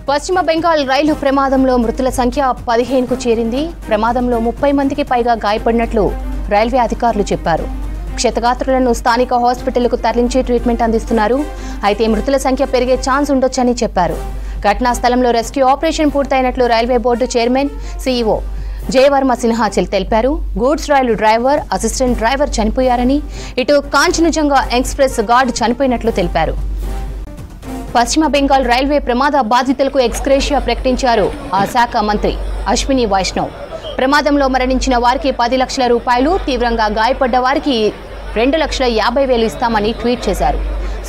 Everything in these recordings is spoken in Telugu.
పశ్చిమ బెంగాల్ రైలు ప్రమాదంలో మృతుల సంఖ్య 15కు చేరింది. ప్రమాదంలో 30 మందికి పైగా గాయపడినట్లు రైల్వే అధికారులు చెప్పారు. క్షతగాత్రులను స్థానిక హాస్పిటల్కు తరలించి ట్రీట్మెంట్ అందిస్తున్నారు. అయితే మృతుల సంఖ్య పెరిగే ఛాన్స్ ఉండొచ్చని చెప్పారు. ఘటనా స్థలంలో రెస్క్యూ ఆపరేషన్ పూర్తయినట్లు railway board chairman CEO Jaya Varma Sinha తెలిపారు. గూడ్స్ రైలు డ్రైవర్, అసిస్టెంట్ డ్రైవర్ చనిపోయారని, ఇటు కాంచనజంగా ఎక్స్ప్రెస్ గార్డ్ చనిపోయినట్లు తెలిపారు. పశ్చిమ బెంగాల్ రైల్వే ప్రమాద బాధితులకు ఎక్స్గ్రేషియా ప్రకటించారు ఆ శాఖ మంత్రి అశ్విని వైష్ణవ్. ప్రమాదంలో మరణించిన వారికి 10 లక్షల రూపాయలు, తీవ్రంగా గాయపడ్డ వారికి 2,50,000 ఇస్తామని ట్వీట్ చేశారు.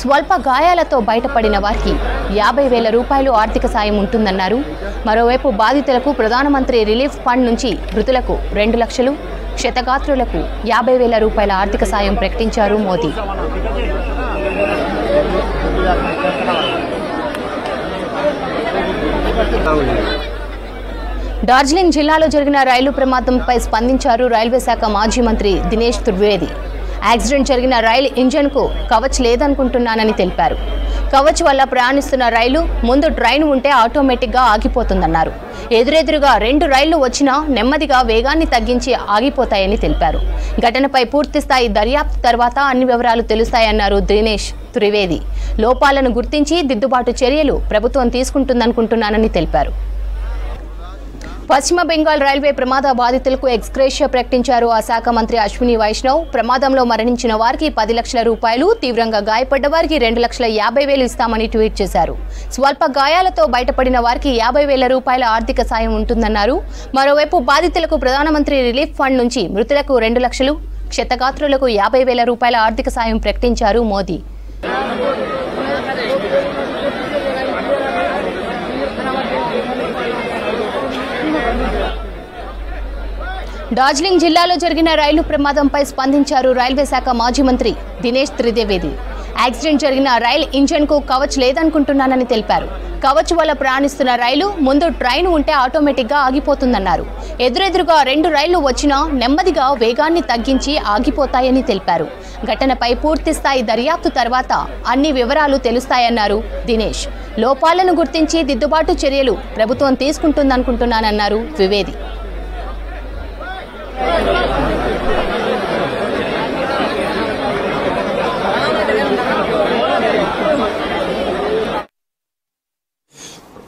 స్వల్ప గాయాలతో బయటపడిన వారికి 50,000 రూపాయలు ఆర్థిక సాయం ఉంటుందన్నారు. మరోవైపు బాధితులకు ప్రధానమంత్రి రిలీఫ్ ఫండ్ నుంచి మృతులకు 2 లక్షలు, క్షతగాత్రులకు 50,000 రూపాయల ఆర్థిక సాయం ప్రకటించారు మోదీ. డార్జిలింగ్ జిల్లాలో జరిగిన రైలు ప్రమాదంపై స్పందించారు రైల్వే శాఖ మాజీ మంత్రి దినేష్ త్రివేది. యాక్సిడెంట్ జరిగిన రైలు ఇంజన్కు కవచ్ లేదనుకుంటున్నానని తెలిపారు. కవచ్ వల్ల ప్రయాణిస్తున్న రైలు ముందు ట్రైన్ ఉంటే ఆటోమేటిక్గా ఆగిపోతుందన్నారు. ఎదురెదురుగా 2 రైళ్లు వచ్చినా నెమ్మదిగా వేగాన్ని తగ్గించి ఆగిపోతాయని తెలిపారు. ఘటనపై పూర్తిస్థాయి దర్యాప్తు తర్వాత అన్ని వివరాలు తెలుస్తాయన్నారు దినేష్ త్రివేది. లోపాలను గుర్తించి దిద్దుబాటు చర్యలు ప్రభుత్వం తీసుకుంటుందనుకుంటున్నానని తెలిపారు. పశ్చిమ బెంగాల్ రైల్వే ప్రమాద బాధితులకు ఎక్స్గ్రేషియా ప్రకటించారు ఆ శాఖ మంత్రి అశ్విని వైష్ణవ్. ప్రమాదంలో మరణించిన వారికి 10 లక్షల రూపాయలు, తీవ్రంగా గాయపడ్డ వారికి 2,50,000 ఇస్తామని ట్వీట్ చేశారు. స్వల్ప గాయాలతో బయటపడిన వారికి 50,000 రూపాయల ఆర్థిక సాయం ఉంటుందన్నారు. మరోవైపు బాధితులకు ప్రధానమంత్రి రిలీఫ్ ఫండ్ నుంచి మృతులకు 2 లక్షలు, క్షతగాత్రులకు 50,000 రూపాయల ఆర్థిక సాయం ప్రకటించారు మోదీ. డార్జిలింగ్ జిల్లాలో జరిగిన రైలు ప్రమాదంపై స్పందించారు రైల్వే శాఖ మాజీ మంత్రి దినేష్ త్రివేది. యాక్సిడెంట్ జరిగిన రైలు ఇంజన్కు కవచ్ లేదనుకుంటున్నానని తెలిపారు. కవచ్ వల్ల ప్రయాణిస్తున్న రైలు ముందు ట్రైన్ ఉంటే ఆటోమేటిక్గా ఆగిపోతుందన్నారు. ఎదురెదురుగా 2 రైళ్లు వచ్చినా నెమ్మదిగా వేగాన్ని తగ్గించి ఆగిపోతాయని తెలిపారు. ఘటనపై పూర్తిస్థాయి దర్యాప్తు తర్వాత అన్ని వివరాలు తెలుస్తాయన్నారు దినేష్. లోపాలను గుర్తించి దిద్దుబాటు చర్యలు ప్రభుత్వం తీసుకుంటుందనుకుంటున్నానన్నారు Dwivedi.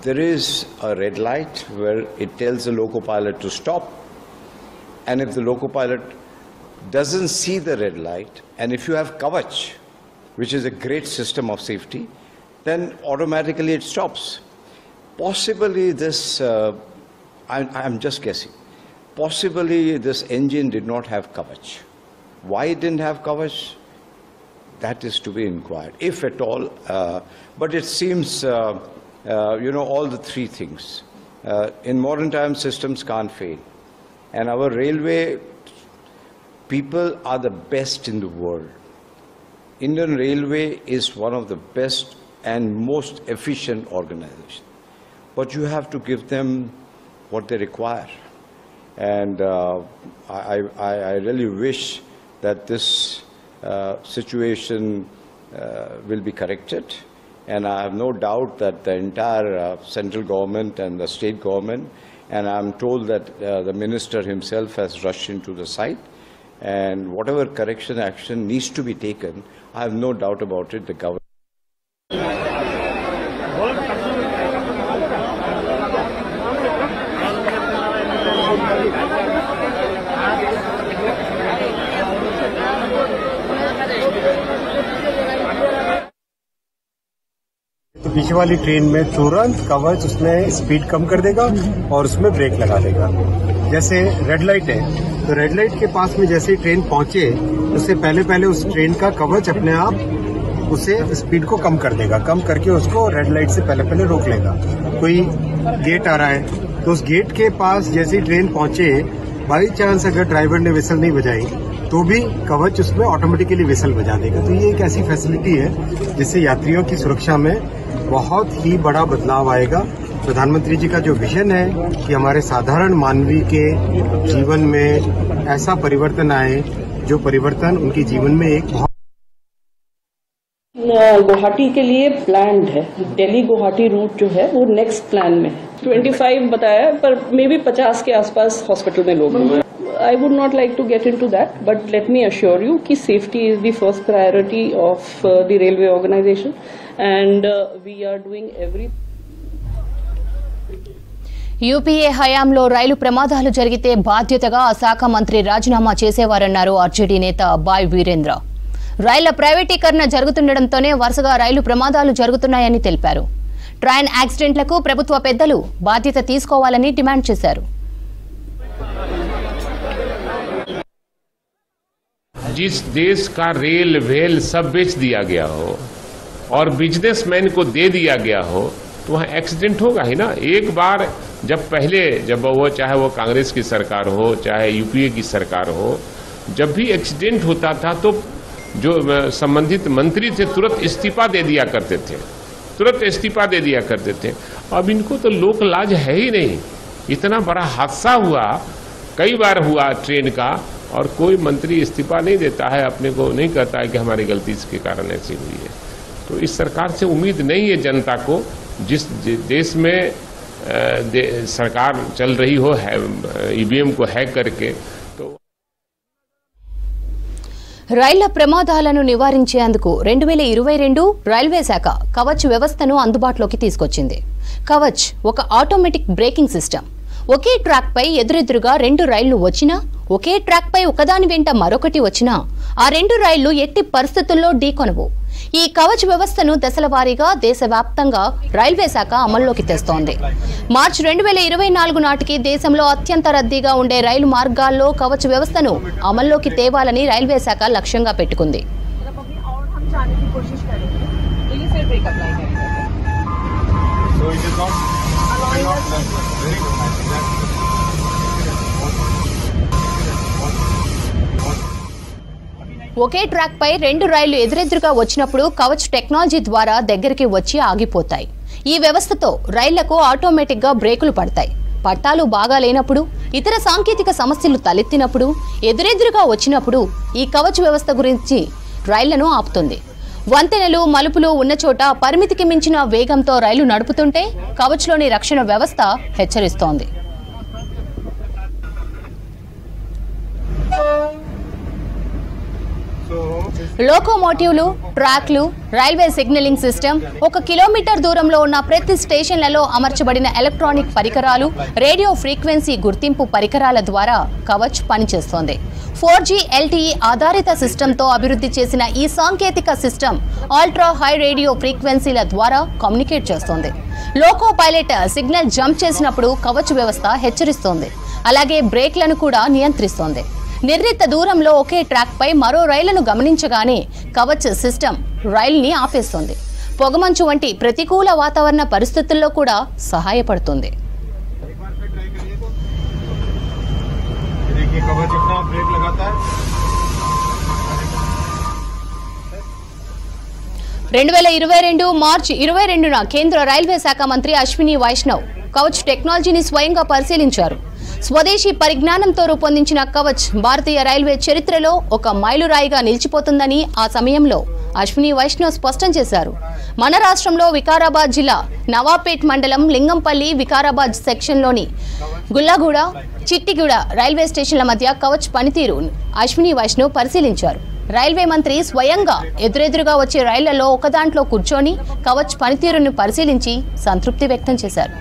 There is a red light where it tells the loco pilot to stop, and if the loco pilot doesn't see the red light, and if you have Kavach, which is a great system of safety, then automatically it stops. Possibly this, I'm just guessing, possibly this engine did not have Kavach. Why it didn't have Kavach? That is to be inquired, if at all. But it seems, all the 3 things. In modern times, systems can't fail. And our railway people are the best in the world. Indian Railway is one of the best and most efficient organizations. But you have to give them what they require. And I really wish that this situation will be corrected. And I have no doubt that the entire central government and the state government, and I'm told that the minister himself has rushed into the site, and whatever correction action needs to be taken, I have no doubt about it, the government. तो पीछे वाली ट्रेन में तुरंत कवच उसमें स्पीड कम कर देगा और उसमें ब्रेक लगा देगा। जैसे रेड लाइट है तो रेड लाइट के पास में जैसे ही ट्रेन पहुंचे उससे पहले उस ट्रेन का कवच अपने आप उसे स्पीड को कम कर देगा, कम करके उसको रेड लाइट से पहले रोक लेगा। कोई गेट आ रहा है तो उस गेट के पास जैसे ही ट्रेन पहुंचे बाई चांस अगर ड्राइवर ने विसल नहीं बजाई तो भी कवच उसमें ऑटोमेटिकली विसल बजा देगा। तो ये एक ऐसी फैसिलिटी है जिससे यात्रियों की सुरक्षा में बहुत ही बड़ा बदलाव आएगा। प्रधानमंत्री जी का जो विजन है कि हमारे साधारण मानवी के जीवन में ऐसा परिवर्तन आए जो परिवर्तन उनके जीवन में एक बहुत गुवाहाटी के लिए प्लान्ड है, दिल्ली गुवाहाटी रूट जो है वो नेक्स्ट प्लान में है। 25 बताया पर मे बी 50 के आसपास हॉस्पिटल में लोग हैं। I would not like to get into that, but let me assure you कि safety is the first priority of the railway organization, and we are doing everything. UPA హయాంలో రైలు ప్రమాదాలు జరిగితే బాధ్యతగా ఆ శాఖ మంత్రి రాజీనామా చేసేవారన్నారు ఆర్జేడీ నేత బాయ్ వీరేంద్ర. రైళ్ల ప్రైవేటీకరణ జరుగుతుండటంతోనే వరుసగా రైలు ప్రమాదాలు జరుగుతున్నాయని తెలిపారు. ట్రైన్ యాక్సిడెంట్లకు ప్రభుత్వ పెద్దలు బాధ్యత తీసుకోవాలని డిమాండ్ చేశారు. जिस देश का रेल वेल सब बेच दिया गया हो और बिजनेसमैन को दे दिया गया हो तो वहाँ एक्सीडेंट होगा ही ना। एक बार जब वो चाहे वो कांग्रेस की सरकार हो चाहे यूपीए की सरकार हो, जब भी एक्सीडेंट होता था तो जो संबंधित मंत्री थे तुरंत इस्तीफा दे दिया करते थे। अब इनको तो लोक लाज है ही नहीं। इतना बड़ा हादसा हुआ, कई बार हुआ ट्रेन का, और कोई मंत्री इस्तीफा नहीं देता है, अपने को नहीं कहता है कि हमारी गलती इसके कारण ऐसी हुई है। तो इस सरकार से उम्मीद नहीं है जनता को, जिस देश में सरकार चल रही हो ईवीएम को हैक करके। तो రైళ్ల ప్రమాదాలను నివారించేందుకు 2022 రైల్వే శాఖ కవచ్ వ్యవస్థను అందుబాటులోకి తీసుకొచ్చింది. కవచ్ ఒక ఆటోమేటిక్ బ్రేకింగ్ సిస్టమ్. ఒకే ట్రాక్ పై ఎదురెదురుగా 2 రైళ్లు వచ్చినా, ఒకే ట్రాక్ పై ఒకదాని వెంట మరొకటి వచ్చినా ఆ 2 రైళ్లు ఎట్టి పరిస్థితుల్లో ఢీకొనవు. ఈ కవచ్ వ్యవస్థను దశలవారీగా దేశవ్యాప్తంగా రైల్వే శాఖ అమల్లోకి తెస్తోంది. మార్చి 2024 నాటికి దేశంలో అత్యంత రద్దీగా ఉండే రైలు మార్గాల్లో కవచ్ వ్యవస్థను అమల్లోకి తేవాలని రైల్వే శాఖ లక్ష్యంగా పెట్టుకుంది. ఒకే ట్రాక్ పై 2 రైళ్లు ఎదురెదురుగా వచ్చినప్పుడు కవచ్ టెక్నాలజీ ద్వారా దగ్గరికి వచ్చి ఆగిపోతాయి. ఈ వ్యవస్థతో రైళ్లకు ఆటోమేటిక్ గా బ్రేకులు పడతాయి. పట్టాలు బాగా లేనప్పుడు, ఇతర సాంకేతిక సమస్యలు తలెత్తినప్పుడు, ఎదురెదురుగా వచ్చినప్పుడు ఈ కవచ్ వ్యవస్థ గురించి రైళ్లను ఆపుతుంది. వంతెనలు, మలుపులు ఉన్న చోట పరిమితికి మించిన వేగంతో రైలు నడుపుతుంటే కవచ్లోని రక్షణ వ్యవస్థ హెచ్చరిస్తోంది. లోకోమోటివ్లు, ట్రాక్లు, రైల్వే సిగ్నలింగ్ సిస్టమ్, 1 కిలోమీటర్ దూరంలో ఉన్న ప్రతి స్టేషన్లలో అమర్చబడిన ఎలక్ట్రానిక్ పరికరాలు, రేడియో ఫ్రీక్వెన్సీ గుర్తింపు పరికరాల ద్వారా కవచ్ పనిచేస్తోంది. 4G LTE ఆధారిత సిస్టంతో అభివృద్ధి చేసిన ఈ సాంకేతిక సిస్టమ్ అల్ట్రా హై రేడియో ఫ్రీక్వెన్సీల ద్వారా కమ్యూనికేట్ చేస్తోంది. లోకో పైలట్ సిగ్నల్ జంప్ చేసినప్పుడు కవచ్ వ్యవస్థ హెచ్చరిస్తోంది. అలాగే బ్రేక్లను కూడా నియంత్రిస్తోంది. నిర్ణీత దూరంలో ఒకే ట్రాక్ పై మరో రైళ్లను గమనించగానే కవచ్ సిస్టమ్ రైలుని ఆపేస్తోంది. పొగమంచు వంటి ప్రతికూల వాతావరణ పరిస్థితుల్లో కూడా సహాయపడుతుంది. 2022 మార్చి 22న కేంద్ర రైల్వే శాఖ మంత్రి అశ్విని వైష్ణవ్ కవచ్ టెక్నాలజీని స్వయంగా పరిశీలించారు. స్వదేశీ పరిజ్ఞానంతో రూపొందించిన కవచ్ భారతీయ రైల్వే చరిత్రలో ఒక మైలురాయిగా నిలిచిపోతుందని ఆ సమయంలో అశ్విని వైష్ణవ్ స్పష్టం చేశారు. మన రాష్ట్రంలో వికారాబాద్ జిల్లా నవాపేట్ మండలం లింగంపల్లి వికారాబాద్ సెక్షన్లోని గుల్లగూడ, చిట్టిగూడ రైల్వే స్టేషన్ల మధ్య కవచ్ పనితీరు అశ్విని వైష్ణవ్ పరిశీలించారు. రైల్వే మంత్రి స్వయంగా ఎదురెదురుగా వచ్చే రైళ్లలో ఒకదాంట్లో కూర్చొని కవచ్ పనితీరును పరిశీలించి సంతృప్తి వ్యక్తం చేశారు.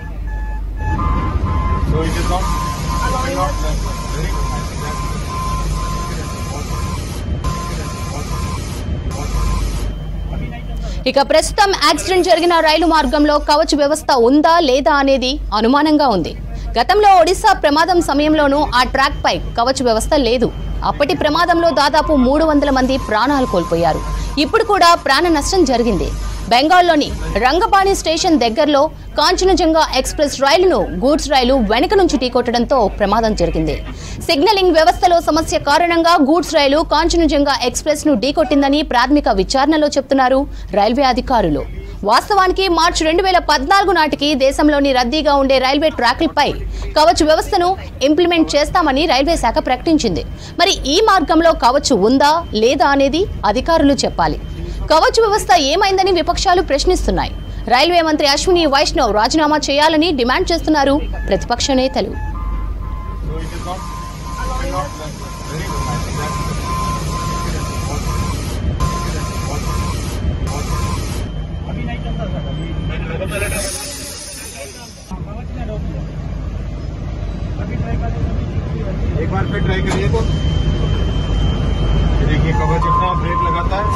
ఇక ప్రస్తుతం యాక్సిడెంట్ జరిగిన రైలు మార్గంలో కవచ్ వ్యవస్థ ఉందా లేదా అనేది అనుమానంగా ఉంది. గతంలో ఒడిశా ప్రమాదం సమయంలోనూ ఆ ట్రాక్ పై కవచ్ వ్యవస్థ లేదు. అప్పటి ప్రమాదంలో దాదాపు 300 మంది ప్రాణాలు కోల్పోయారు. ఇప్పుడు కూడా ప్రాణ నష్టం జరిగింది. బెంగాల్లోని రంగబాణి స్టేషన్ దగ్గరలో కాంచనజంగా ఎక్స్ప్రెస్ రైలును గూడ్స్ రైలు వెనుక నుంచి ఢీకొట్టడంతో ప్రమాదం జరిగింది. సిగ్నలింగ్ వ్యవస్థలో సమస్య కారణంగా గూడ్స్ రైలు కాంచనజంగా ఎక్స్ప్రెస్ ను ఢీకొట్టిందని ప్రాథమిక విచారణలో చెప్తున్నారు రైల్వే అధికారులు. వాస్తవానికి మార్చి 2014 నాటికి దేశంలోని రద్దీగా ఉండే రైల్వే ట్రాక్లపై కవచ్ వ్యవస్థను ఇంప్లిమెంట్ చేస్తామని రైల్వే శాఖ ప్రకటించింది. మరి ఈ మార్గంలో కవచ్ ఉందా లేదా అనేది అధికారులు చెప్పాలి. కవచ్ వ్యవస్థ ఏమైందని విపక్షాలు ప్రశ్నిస్తున్నాయి. రైల్వే మంత్రి అశ్విని వైష్ణవ్ రాజీనామా చేయాలని డిమాండ్ చేస్తున్నారు ప్రతిపక్ష నేతలు. एक बार फिर ट्राई करिए तो देखिए कवच अपना ब्रेक लगाता है.